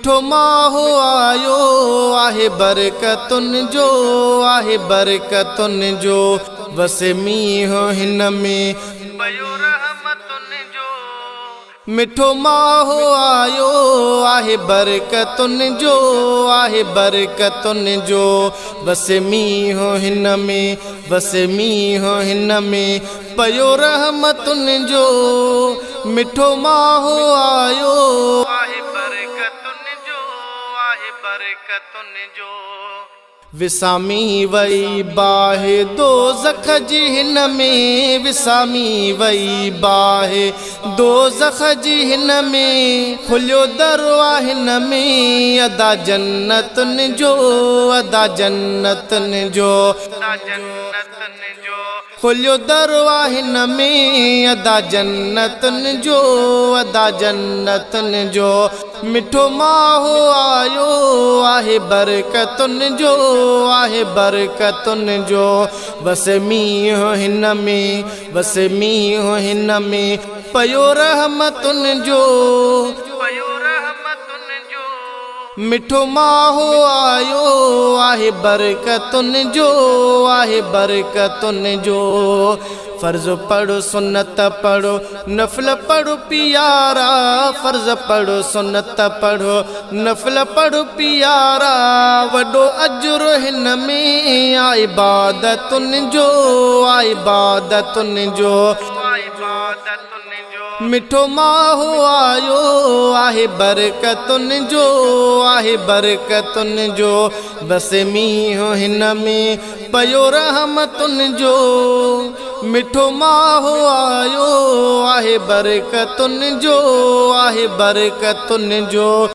मिठो माहो आयो आहे बरकतुन जो, आहे बरकतुन जो। वसे मींहुं हिन में पयो रहमतुन जो। मिठो माहो आयो आहे बरकतुन जो, आहे बरकतुन जो। वसे मींहुं हिन में, वसे मींहुं हिन में पयो रहमतुन जो। मिठो माहो आयो आहे बरकतुन जो, आहे बरकतुन जो। विसामी वई बाहे दोज़ख जी हिन में, विसामी वई बाहे दोज़ख जी हिन में। खुलियो दरवा हिन में अदा जन्नतुन जो, अदा जन्नतुन जो। खुलियो दरवा हिन में अदा जन्नतुन जो, अदा जन्नतुन जो। मिठो माहो आयो आहे बरकतुन जो, आहे बरकतुन जो। वसे मींहुं हिन में, वसे मींहुं हिन में पयो रहमतुन जो, पयो रहमतुन जो। मिठो माहो आयो आहे बरकतुन जो, आहे बरकतुन जो। फर्ज पढ़ो सुन्नत पढ़ो नफल पढ़ो पियारा, फर्ज पढ़ो सुन्नत पढ़ो नफल पढ़ो पियारा। वडो अजर हिन में आ इबादतुन जो, आ इबादतुन जो। मिठो माहो आयो आहे बरकतुन जो, आहे बरकतुन जो। वसे मींहुं हिन में पयो रहमतुन जो। मिठो माहो आयो आहे बरकतुन जो, आहे बरकतुन जो।